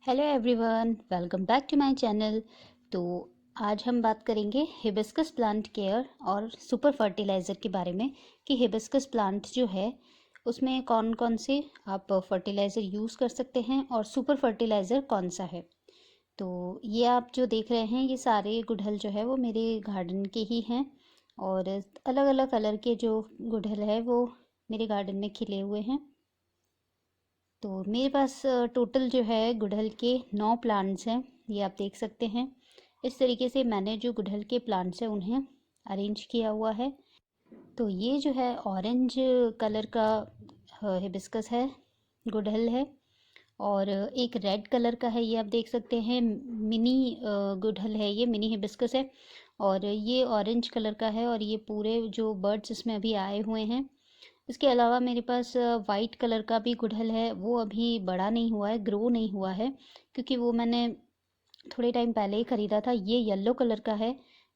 Hello everyone, welcome back to my channel. तो आज हम बात करेंगे हिबिस्कस प्लांट केयर और सुपर फर्टिलाइज़र के बारे में कि हिबिस्कस प्लांट जो है उसमें कौन कौन से आप फर्टिलाइज़र यूज़ कर सकते हैं और सुपर फर्टिलाइज़र कौन सा है। तो ये आप जो देख रहे हैं ये सारे गुड़हल जो है वो मेरे गार्डन के ही हैं और अलग अलग कलर के जो गुड़हल है वो मेरे गार्डन में खिले हुए हैं। तो मेरे पास टोटल जो है गुड़हल के 9 प्लांट्स हैं, ये आप देख सकते हैं। इस तरीके से मैंने जो गुड़हल के प्लांट्स हैं उन्हें अरेंज किया हुआ है। तो ये जो है ऑरेंज कलर का हिबिस्कस है, गुड़हल है। और एक रेड कलर का है, ये आप देख सकते हैं, मिनी गुड़हल है, ये मिनी हिबिस्कस है। और ये ऑरेंज कलर का है और ये पूरे जो बर्ड्स इसमें अभी आए हुए हैं। इसके अलावा मेरे पास वाइट कलर का भी गुड़हल है, वो अभी बड़ा नहीं हुआ है, ग्रो नहीं हुआ है, क्योंकि वो मैंने थोड़े टाइम पहले ही ख़रीदा था। ये येलो कलर का है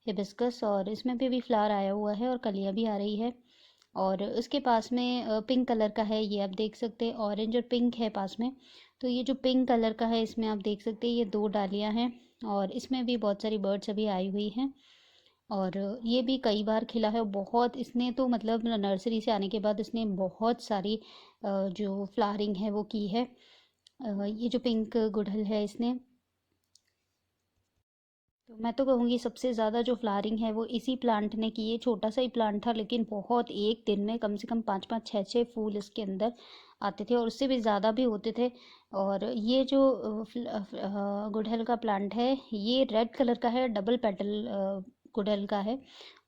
हिबिस्कस और इसमें भी फ्लावर आया हुआ है और कलियाँ भी आ रही है। और उसके पास में पिंक कलर का है, ये आप देख सकते हैं, ऑरेंज और पिंक है पास में। तो ये जो पिंक कलर का है इसमें आप देख सकते हैं ये 2 डालियाँ हैं और इसमें भी बहुत सारी बर्ड्स अभी आई हुई हैं। और ये भी कई बार खिला है, बहुत इसने तो मतलब नर्सरी से आने के बाद इसने बहुत सारी जो फ्लावरिंग है वो की है। ये जो पिंक गुड़हल है इसने, तो मैं तो कहूँगी सबसे ज़्यादा जो फ्लावरिंग है वो इसी प्लांट ने की है। छोटा सा ही प्लांट था लेकिन बहुत, एक दिन में कम से कम 5-5 6-6 फूल इसके अंदर आते थे और उससे भी ज़्यादा भी होते थे। और ये जो गुड़हल का प्लांट है ये रेड कलर का है, डबल पेटल गुड़हल का है।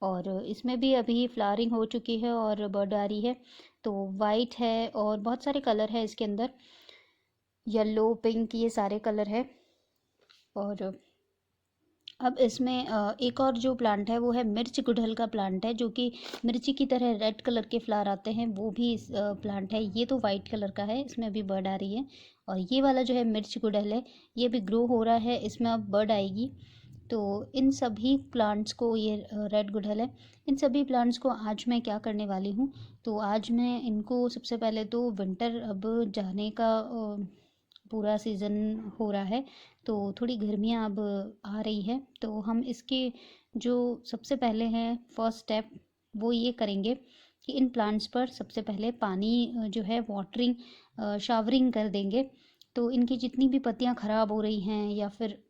और इसमें भी अभी फ्लावरिंग हो चुकी है और बर्ड आ रही है। तो वाइट है और बहुत सारे कलर है इसके अंदर, येलो, पिंक, ये सारे कलर है। और अब इसमें एक और जो प्लांट है वो है मिर्च गुड़हल का प्लांट है, जो कि मिर्ची की तरह रेड कलर के फ्लावर आते हैं, वो भी इस प्लांट है। ये तो वाइट कलर का है, इसमें अभी बर्ड आ रही है। और ये वाला जो है मिर्च गुड़हल है, ये भी ग्रो हो रहा है, इसमें अब बर्ड आएगी। तो इन सभी प्लांट्स को, ये रेड गुड़हल है, इन सभी प्लांट्स को आज मैं क्या करने वाली हूँ, तो आज मैं इनको सबसे पहले तो विंटर अब जाने का पूरा सीज़न हो रहा है, तो थोड़ी गर्मियाँ अब आ रही है। तो हम इसके जो सबसे पहले हैं फर्स्ट स्टेप वो ये करेंगे कि इन प्लांट्स पर सबसे पहले पानी जो है वाटरिंग, शावरिंग कर देंगे। तो इनकी जितनी भी पत्तियां ख़राब हो रही हैं या फिर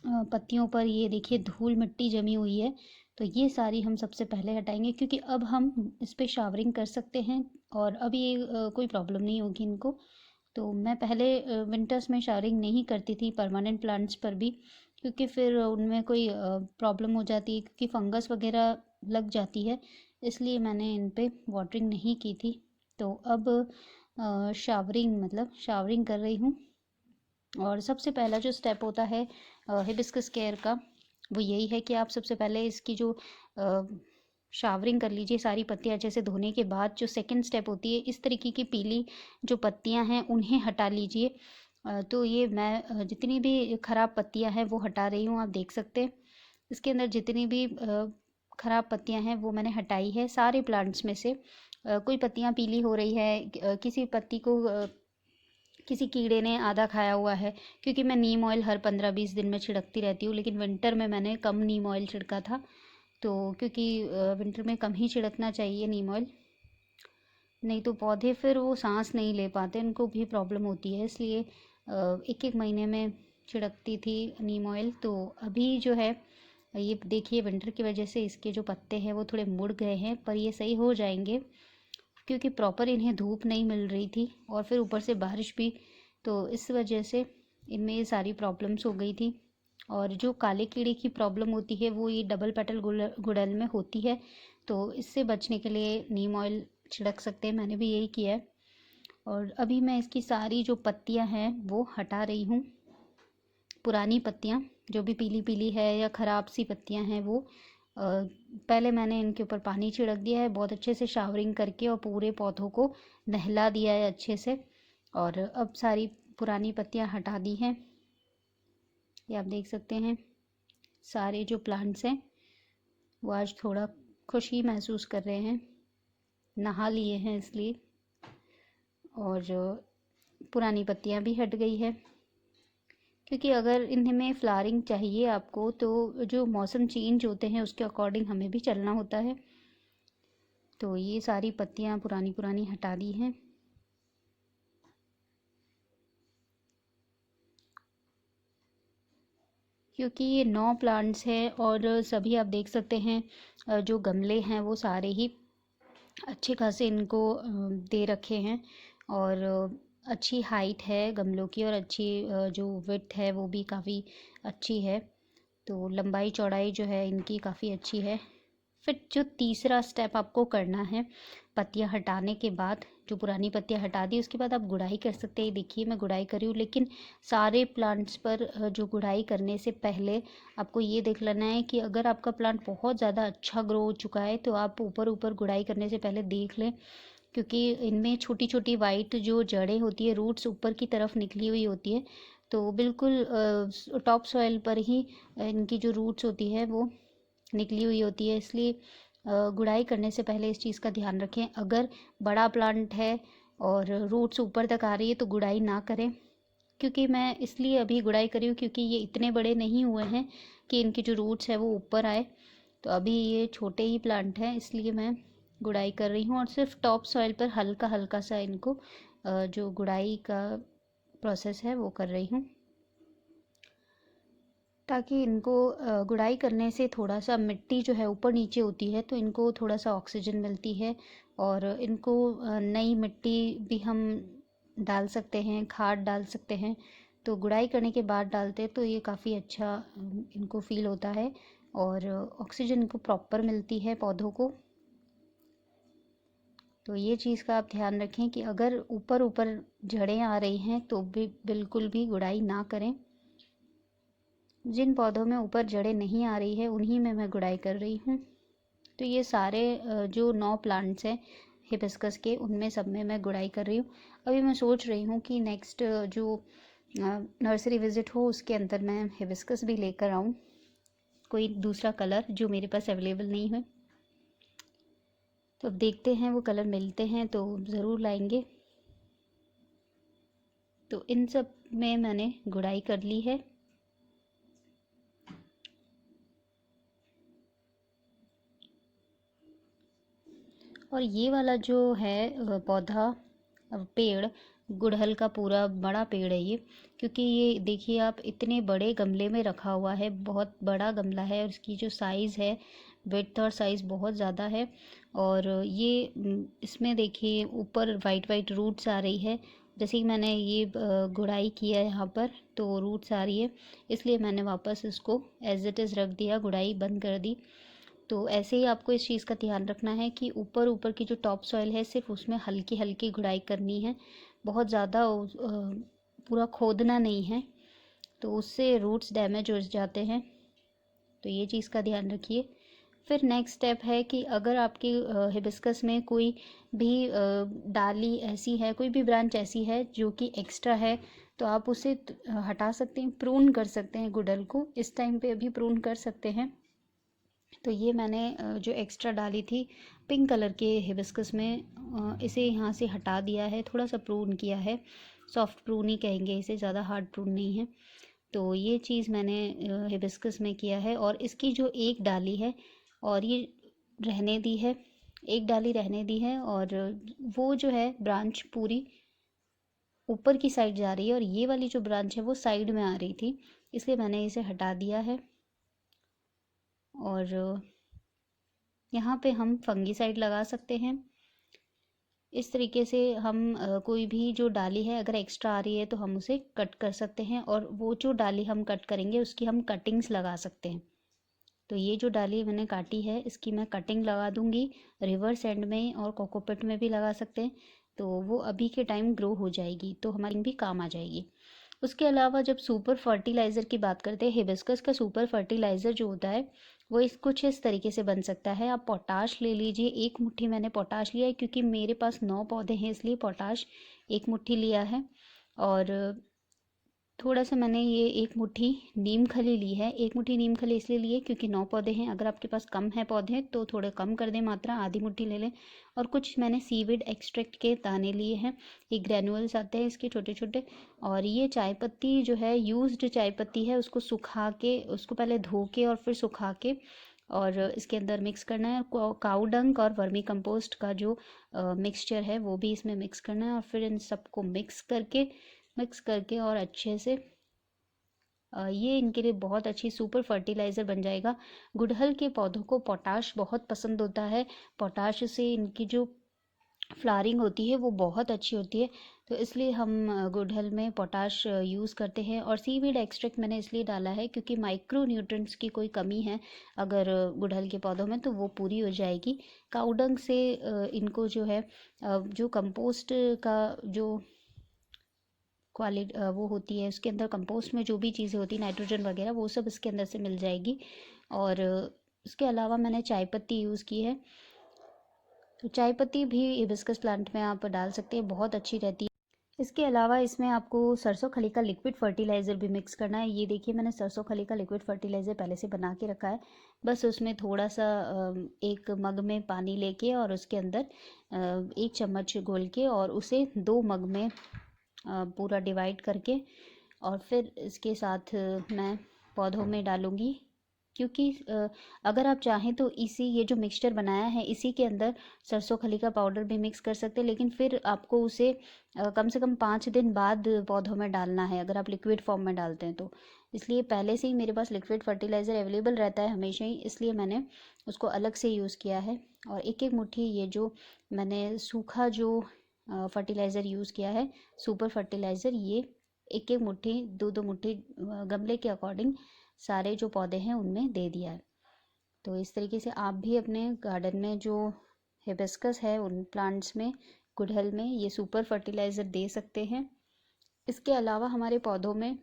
पत्तियों पर ये देखिए धूल मिट्टी जमी हुई है, तो ये सारी हम सबसे पहले हटाएंगे, क्योंकि अब हम इस पर शावरिंग कर सकते हैं और अब ये कोई प्रॉब्लम नहीं होगी इनको। तो मैं पहले विंटर्स में शावरिंग नहीं करती थी परमानेंट प्लांट्स पर भी, क्योंकि फिर उनमें कोई प्रॉब्लम हो जाती है, क्योंकि फंगस वगैरह लग जाती है, इसलिए मैंने इन पे वाटरिंग नहीं की थी। तो अब शावरिंग, मतलब शावरिंग कर रही हूँ। और सबसे पहला जो स्टेप होता है हिबिस्कस केयर का, वो यही है कि आप सबसे पहले इसकी जो शावरिंग कर लीजिए सारी पत्तियां अच्छे से धोने के बाद। जो सेकंड स्टेप होती है, इस तरीके की पीली जो पत्तियां हैं उन्हें हटा लीजिए। तो ये मैं जितनी भी ख़राब पत्तियां हैं वो हटा रही हूँ, आप देख सकते हैं इसके अंदर जितनी भी ख़राब पत्तियां हैं वो मैंने हटाई है सारे प्लांट्स में से। कोई पत्तियां पीली हो रही है, किसी पत्ती को किसी कीड़े ने आधा खाया हुआ है, क्योंकि मैं नीम ऑयल हर 15-20 दिन में छिड़कती रहती हूँ, लेकिन विंटर में मैंने कम नीम ऑयल छिड़का था। तो क्योंकि विंटर में कम ही छिड़कना चाहिए नीम ऑयल, नहीं तो पौधे फिर वो सांस नहीं ले पाते, उनको भी प्रॉब्लम होती है, इसलिए एक एक महीने में छिड़कती थी नीम ऑयल। तो अभी जो है ये देखिए विंटर की वजह से इसके जो पत्ते हैं वो थोड़े मुड़ गए हैं, पर ये सही हो जाएंगे, क्योंकि प्रॉपर इन्हें धूप नहीं मिल रही थी और फिर ऊपर से बारिश भी, तो इस वजह से इनमें ये सारी प्रॉब्लम्स हो गई थी। और जो काले कीड़े की प्रॉब्लम होती है वो ये डबल पेटल गुड़हल में होती है, तो इससे बचने के लिए नीम ऑयल छिड़क सकते हैं, मैंने भी यही किया है। और अभी मैं इसकी सारी जो पत्तियां हैं वो हटा रही हूँ, पुरानी पत्तियां जो भी पीली पीली है या ख़राब सी पत्तियां हैं वो। पहले मैंने इनके ऊपर पानी छिड़क दिया है बहुत अच्छे से शावरिंग करके, और पूरे पौधों को नहला दिया है अच्छे से। और अब सारी पुरानी पत्तियां हटा दी हैं, ये आप देख सकते हैं। सारे जो प्लांट्स हैं वो आज थोड़ा खुशी महसूस कर रहे हैं, नहा लिए हैं इसलिए। और पुरानी पत्तियां भी हट गई है। क्योंकि अगर इनमें फ्लावरिंग चाहिए आपको तो जो मौसम चेंज होते हैं उसके अकॉर्डिंग हमें भी चलना होता है। तो ये सारी पत्तियाँ पुरानी पुरानी हटा दी हैं। क्योंकि ये 9 प्लांट्स हैं और सभी आप देख सकते हैं जो गमले हैं वो सारे ही अच्छे खासे इनको दे रखे हैं। और अच्छी हाइट है गमलों की और अच्छी जो विड्थ है वो भी काफ़ी अच्छी है। तो लंबाई चौड़ाई जो है इनकी काफ़ी अच्छी है। फिर जो तीसरा स्टेप आपको करना है पत्तियां हटाने के बाद, जो पुरानी पत्तियां हटा दी उसके बाद आप गुड़ाई कर सकते हैं। देखिए मैं गुड़ाई कर रही हूँ, लेकिन सारे प्लांट्स पर जो गुड़ाई करने से पहले आपको ये देख लेना है कि अगर आपका प्लांट बहुत ज़्यादा अच्छा ग्रो हो चुका है तो आप ऊपर ऊपर गुड़ाई करने से पहले देख लें, क्योंकि इनमें छोटी छोटी वाइट जो जड़ें होती है, रूट्स ऊपर की तरफ निकली हुई होती है। तो बिल्कुल टॉप सॉइल पर ही इनकी जो रूट्स होती है वो निकली हुई होती है। इसलिए गुड़ाई करने से पहले इस चीज़ का ध्यान रखें। अगर बड़ा प्लांट है और रूट्स ऊपर तक आ रही है तो गुड़ाई ना करें। क्योंकि मैं इसलिए अभी गुड़ाई करी हूँ क्योंकि ये इतने बड़े नहीं हुए हैं कि इनके जो रूट्स है वो ऊपर आए। तो अभी ये छोटे ही प्लांट हैं, इसलिए मैं गुड़ाई कर रही हूँ और सिर्फ टॉप सॉइल पर हल्का हल्का सा इनको जो गुड़ाई का प्रोसेस है वो कर रही हूँ, ताकि इनको गुड़ाई करने से थोड़ा सा मिट्टी जो है ऊपर नीचे होती है तो इनको थोड़ा सा ऑक्सीजन मिलती है। और इनको नई मिट्टी भी हम डाल सकते हैं, खाद डाल सकते हैं। तो गुड़ाई करने के बाद डालते हैं तो ये काफ़ी अच्छा इनको फील होता है और ऑक्सीजन इनको प्रॉपर मिलती है पौधों को। तो ये चीज़ का आप ध्यान रखें कि अगर ऊपर ऊपर जड़ें आ रही हैं तो भी बिल्कुल भी गुड़ाई ना करें। जिन पौधों में ऊपर जड़ें नहीं आ रही है उन्हीं में मैं गुड़ाई कर रही हूँ। तो ये सारे जो 9 प्लांट्स हैं हिबिस्कस के, उनमें सब में मैं गुड़ाई कर रही हूँ। अभी मैं सोच रही हूँ कि नेक्स्ट जो नर्सरी विज़िट हो उसके अंदर मैं हिबिस्कस भी लेकर आऊँ, कोई दूसरा कलर जो मेरे पास अवेलेबल नहीं है। तो अब देखते हैं वो कलर मिलते हैं तो ज़रूर लाएंगे। तो इन सब में मैंने गुड़ाई कर ली है। और ये वाला जो है पौधा पेड़, गुड़हल का पूरा बड़ा पेड़ है ये। क्योंकि ये देखिए आप इतने बड़े गमले में रखा हुआ है, बहुत बड़ा गमला है और इसकी जो साइज़ है, विड्थ और साइज़ बहुत ज़्यादा है। और ये इसमें देखिए ऊपर वाइट वाइट रूट्स आ रही है। जैसे कि मैंने ये गुड़ाई किया है यहाँ पर तो रूट्स आ रही है, इसलिए मैंने वापस इसको एज इट इज़ रख दिया, गुड़ाई बंद कर दी। तो ऐसे ही आपको इस चीज़ का ध्यान रखना है कि ऊपर ऊपर की जो टॉप सॉइल है सिर्फ उसमें हल्की हल्की गुड़ाई करनी है, बहुत ज़्यादा पूरा खोदना नहीं है, तो उससे रूट्स डैमेज हो जाते हैं। तो ये चीज़ का ध्यान रखिए। फिर नेक्स्ट स्टेप है कि अगर आपकी हिबिस्कस में कोई भी डाली ऐसी है, कोई भी ब्रांच ऐसी है जो कि एक्स्ट्रा है, तो आप उसे हटा सकते हैं, प्रून कर सकते हैं गुड़हल को। इस टाइम पे अभी प्रून कर सकते हैं। तो ये मैंने जो एक्स्ट्रा डाली थी पिंक कलर के हिबिस्कस में, इसे यहाँ से हटा दिया है, थोड़ा सा प्रून किया है, सॉफ्ट प्रून ही कहेंगे इसे, ज़्यादा हार्ड प्रून नहीं है। तो ये चीज़ मैंने हिबिस्कस में किया है। और इसकी जो एक डाली है और ये रहने दी है, एक डाली रहने दी है, और वो जो है ब्रांच पूरी ऊपर की साइड जा रही है और ये वाली जो ब्रांच है वो साइड में आ रही थी, इसलिए मैंने इसे हटा दिया है। और यहाँ पे हम फंगीसाइड लगा सकते हैं। इस तरीके से हम कोई भी जो डाली है अगर एक्स्ट्रा आ रही है तो हम उसे कट कर सकते हैं, और वो जो डाली हम कट करेंगे उसकी हम कटिंग्स लगा सकते हैं। तो ये जो डाली मैंने काटी है इसकी मैं कटिंग लगा दूंगी रिवर्स एंड में, और कोकोपीट में भी लगा सकते हैं। तो वो अभी के टाइम ग्रो हो जाएगी तो हमारी भी काम आ जाएगी। उसके अलावा जब सुपर फर्टिलाइज़र की बात करते हैं, हिबिस्कस का सुपर फर्टिलाइज़र जो होता है वो कुछ इस तरीके से बन सकता है। आप पोटाश ले लीजिए, 1 मुट्ठी मैंने पोटाश लिया है क्योंकि मेरे पास 9 पौधे हैं, इसलिए पोटाश 1 मुट्ठी लिया है। और थोड़ा सा मैंने ये 1 मुट्ठी नीम खली ली है। 1 मुट्ठी नीम खली इसलिए ली है क्योंकि 9 पौधे हैं। अगर आपके पास कम है पौधे तो थोड़े कम कर दें मात्रा, आधी मुट्ठी ले लें। और कुछ मैंने सीविड एक्सट्रैक्ट के दाने लिए हैं। ये ग्रैन्युअल्स आते हैं इसके छोटे छोटे। और ये चाय पत्ती जो है, यूज्ड चाय पत्ती है, उसको सुखा के, उसको पहले धो के और फिर सुखा के और इसके अंदर मिक्स करना है। काऊ डंक और वर्मी कंपोस्ट का जो मिक्सचर है वो भी इसमें मिक्स करना है। और फिर इन सबको मिक्स करके और अच्छे से ये इनके लिए बहुत अच्छी सुपर फर्टिलाइज़र बन जाएगा। गुड़हल के पौधों को पोटाश बहुत पसंद होता है। पोटाश से इनकी जो फ्लावरिंग होती है वो बहुत अच्छी होती है। तो इसलिए हम गुड़हल में पोटाश यूज़ करते हैं। और सीवीड एक्सट्रैक्ट मैंने इसलिए डाला है क्योंकि माइक्रो न्यूट्रिएंट्स की कोई कमी है अगर गुड़हल के पौधों में तो वो पूरी हो जाएगी। काउडंग से इनको जो है जो कंपोस्ट का जो क्वालिटी वो होती है, उसके अंदर कंपोस्ट में जो भी चीज़ें होती हैं नाइट्रोजन वगैरह वो सब इसके अंदर से मिल जाएगी। और इसके अलावा मैंने चाय पत्ती यूज़ की है। तो चाय पत्ती भी हिबिस्कस प्लांट में आप डाल सकते हैं, बहुत अच्छी रहती है। इसके अलावा इसमें आपको सरसों खली का लिक्विड फर्टिलाइज़र भी मिक्स करना है। ये देखिए मैंने सरसों खली का लिक्विड फर्टिलाइज़र पहले से बना के रखा है। बस उसमें थोड़ा सा एक मग में पानी लेके और उसके अंदर 1 चम्मच घोल के और उसे 2 मग में पूरा डिवाइड करके और फिर इसके साथ मैं पौधों में डालूँगी। क्योंकि अगर आप चाहें तो ये जो मिक्सचर बनाया है इसी के अंदर सरसों खली का पाउडर भी मिक्स कर सकते हैं, लेकिन फिर आपको उसे कम से कम 5 दिन बाद पौधों में डालना है अगर आप लिक्विड फॉर्म में डालते हैं तो। इसलिए पहले से ही मेरे पास लिक्विड फर्टिलाइज़र अवेलेबल रहता है हमेशा ही, इसलिए मैंने उसको अलग से यूज़ किया है। और एक एक मुट्ठी ये जो मैंने सूखा जो फर्टिलाइज़र यूज़ किया है, सुपर फर्टिलाइज़र, ये एक एक मुट्ठी 2-2 मुट्ठी गमले के अकॉर्डिंग सारे जो पौधे हैं उनमें दे दिया है। तो इस तरीके से आप भी अपने गार्डन में जो हिबिस्कस है उन प्लांट्स में, गुड़हल में, ये सुपर फर्टिलाइज़र दे सकते हैं। इसके अलावा हमारे पौधों में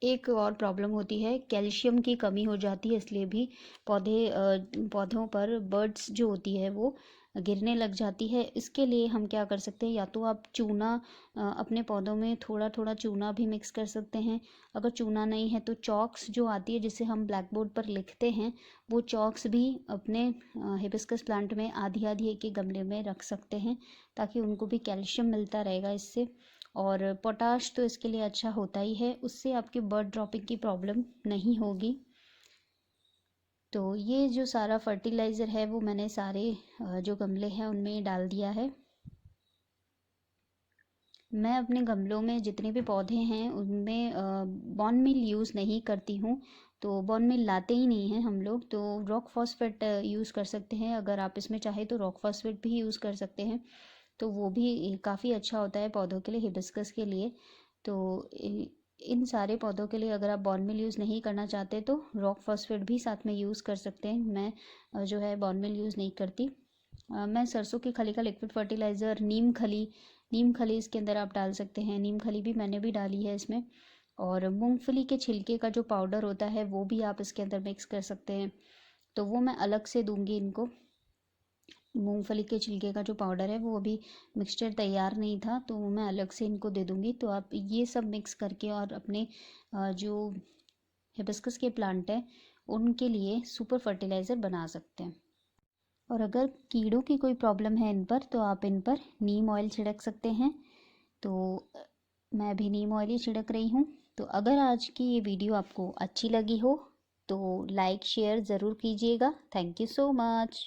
एक और प्रॉब्लम होती है, कैल्शियम की कमी हो जाती है, इसलिए भी पौधों पर बर्ड्स जो होती है वो गिरने लग जाती है। इसके लिए हम क्या कर सकते हैं, या तो आप चूना अपने पौधों में थोड़ा थोड़ा चूना भी मिक्स कर सकते हैं। अगर चूना नहीं है तो चॉक्स जो आती है जिसे हम ब्लैक बोर्ड पर लिखते हैं, वो चॉक्स भी अपने हिबिस्कस प्लांट में आधी आधी एक एक गमले में रख सकते हैं ताकि उनको भी कैल्शियम मिलता रहेगा इससे। और पोटाश तो इसके लिए अच्छा होता ही है, उससे आपकी बर्ड ड्रॉपिंग की प्रॉब्लम नहीं होगी। तो ये जो सारा फर्टिलाइज़र है वो मैंने सारे जो गमले हैं उनमें डाल दिया है। मैं अपने गमलों में जितने भी पौधे हैं उनमें बॉन मिल यूज़ नहीं करती हूँ। तो बॉन मिल लाते ही नहीं हैं हम लोग, तो रॉक फॉस्फेट यूज़ कर सकते हैं। अगर आप इसमें चाहे तो रॉक फॉस्फेट भी यूज़ कर सकते हैं, तो वो भी काफ़ी अच्छा होता है पौधों के लिए, हिबिस्कस के लिए। तो इन सारे पौधों के लिए अगर आप बॉन मिल यूज़ नहीं करना चाहते तो रॉक फॉस्फेट भी साथ में यूज़ कर सकते हैं। मैं जो है बॉन मिल यूज़ नहीं करती। मैं सरसों की खली का लिक्विड फर्टिलाइज़र, नीम खली इसके अंदर आप डाल सकते हैं। नीम खली भी मैंने भी डाली है इसमें। और मूंगफली के छिलके का जो पाउडर होता है वो भी आप इसके अंदर मिक्स कर सकते हैं, तो वो मैं अलग से दूंगी इनको। मूंगफली के छिलके का जो पाउडर है वो अभी मिक्सचर तैयार नहीं था, तो वो मैं अलग से इनको दे दूंगी। तो आप ये सब मिक्स करके और अपने जो हिबिस्कस के प्लांट हैं उनके लिए सुपर फर्टिलाइज़र बना सकते हैं। और अगर कीड़ों की कोई प्रॉब्लम है इन पर तो आप इन पर नीम ऑयल छिड़क सकते हैं। तो मैं भी नीम ऑयल ही छिड़क रही हूँ। तो अगर आज की ये वीडियो आपको अच्छी लगी हो तो लाइक शेयर ज़रूर कीजिएगा। Thank you so much.